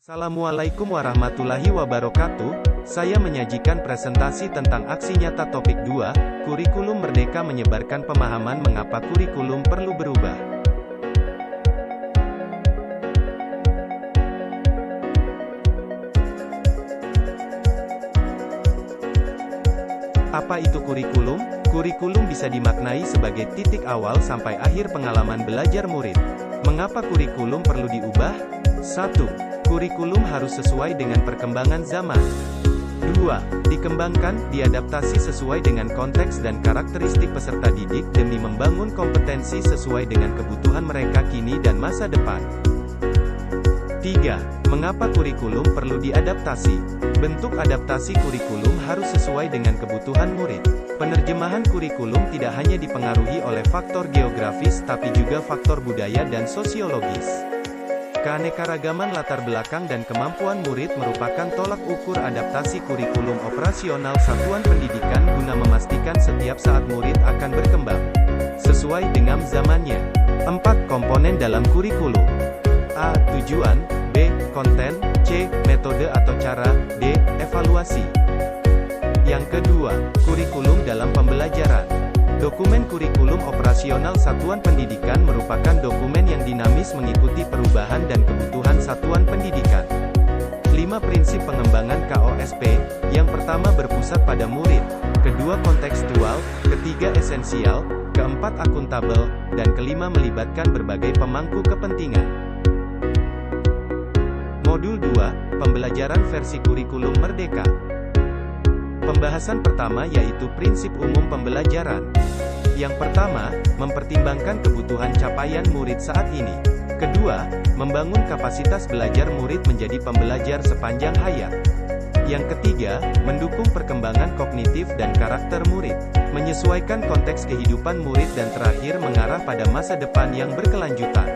Assalamualaikum warahmatullahi wabarakatuh. Saya menyajikan presentasi tentang aksi nyata topik 2, kurikulum merdeka menyebarkan pemahaman mengapa kurikulum perlu berubah. Apa itu kurikulum? Kurikulum bisa dimaknai sebagai titik awal sampai akhir pengalaman belajar murid. Mengapa kurikulum perlu diubah? 1. Kurikulum harus sesuai dengan perkembangan zaman. 2. Dikembangkan, diadaptasi sesuai dengan konteks dan karakteristik peserta didik demi membangun kompetensi sesuai dengan kebutuhan mereka kini dan masa depan. 3. Mengapa kurikulum perlu diadaptasi? Bentuk adaptasi kurikulum harus sesuai dengan kebutuhan murid. Penerjemahan kurikulum tidak hanya dipengaruhi oleh faktor geografis tapi juga faktor budaya dan sosiologis. Keanekaragaman latar belakang dan kemampuan murid merupakan tolak ukur adaptasi kurikulum operasional satuan pendidikan guna memastikan setiap saat murid akan berkembang sesuai dengan zamannya. 4. Komponen dalam kurikulum. A. Tujuan. B. Konten. C. Metode atau cara. D. Evaluasi. Yang kedua, kurikulum dalam pembelajaran. Dokumen kurikulum operasional satuan pendidikan merupakan dokumen yang dinamis mengikuti perubahan dan kebutuhan satuan pendidikan. 5 prinsip pengembangan KOSP. Yang pertama berpusat pada murid, kedua kontekstual, ketiga esensial, keempat akuntabel, dan kelima melibatkan berbagai pemangku kepentingan. Modul 2, Pembelajaran versi kurikulum merdeka. Pembahasan pertama yaitu prinsip umum pembelajaran. Yang pertama, mempertimbangkan kebutuhan capaian murid saat ini. Kedua, membangun kapasitas belajar murid menjadi pembelajar sepanjang hayat. Yang ketiga, mendukung perkembangan kognitif dan karakter murid, menyesuaikan konteks kehidupan murid dan terakhir mengarah pada masa depan yang berkelanjutan.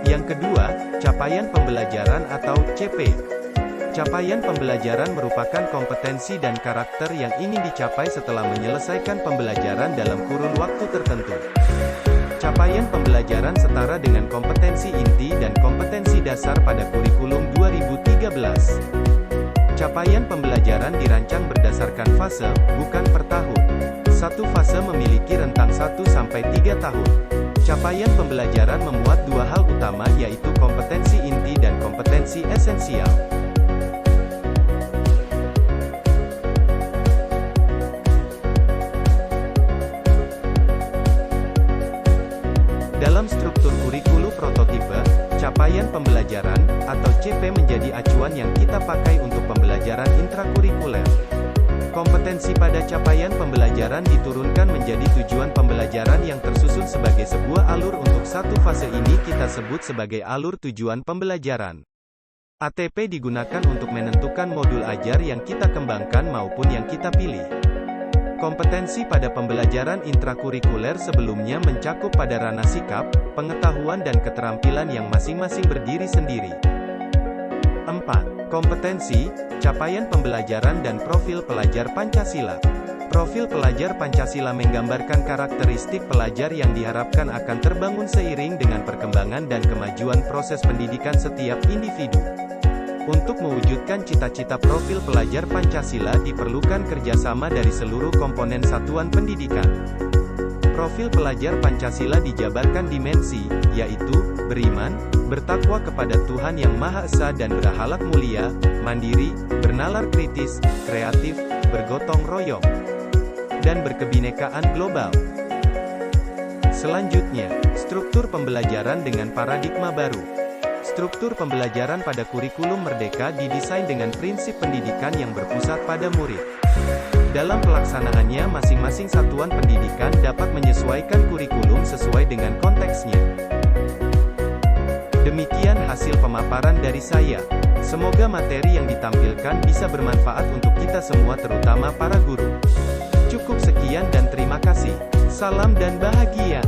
Yang kedua, capaian pembelajaran atau CP. Capaian pembelajaran merupakan kompetensi dan karakter yang ingin dicapai setelah menyelesaikan pembelajaran dalam kurun waktu tertentu. Capaian pembelajaran setara dengan kompetensi inti dan kompetensi dasar pada kurikulum 2013. Capaian pembelajaran dirancang berdasarkan fase, bukan per tahun. Satu fase memiliki rentang 1-3 tahun. Capaian pembelajaran memuat dua hal utama yaitu kompetensi inti dan kompetensi esensial. Dalam struktur kurikulum prototipe, capaian pembelajaran, atau CP menjadi acuan yang kita pakai untuk pembelajaran intrakurikuler. Kompetensi pada capaian pembelajaran diturunkan menjadi tujuan pembelajaran yang tersusun sebagai sebuah alur untuk satu fase ini kita sebut sebagai alur tujuan pembelajaran. ATP digunakan untuk menentukan modul ajar yang kita kembangkan maupun yang kita pilih. Kompetensi pada pembelajaran intrakurikuler sebelumnya mencakup pada ranah sikap, pengetahuan dan keterampilan yang masing-masing berdiri sendiri. 4. Kompetensi, capaian pembelajaran dan profil pelajar Pancasila. Profil pelajar Pancasila menggambarkan karakteristik pelajar yang diharapkan akan terbangun seiring dengan perkembangan dan kemajuan proses pendidikan setiap individu. Untuk mewujudkan cita-cita profil pelajar Pancasila diperlukan kerjasama dari seluruh komponen satuan pendidikan. Profil pelajar Pancasila dijabarkan dimensi, yaitu, beriman, bertakwa kepada Tuhan Yang Maha Esa dan berakhlak mulia, mandiri, bernalar kritis, kreatif, bergotong royong, dan berkebinekaan global. Selanjutnya, struktur pembelajaran dengan paradigma baru. Struktur pembelajaran pada kurikulum merdeka didesain dengan prinsip pendidikan yang berpusat pada murid. Dalam pelaksanaannya masing-masing satuan pendidikan dapat menyesuaikan kurikulum sesuai dengan konteksnya. Demikian hasil pemaparan dari saya. Semoga materi yang ditampilkan bisa bermanfaat untuk kita semua terutama para guru. Cukup sekian dan terima kasih. Salam dan bahagia.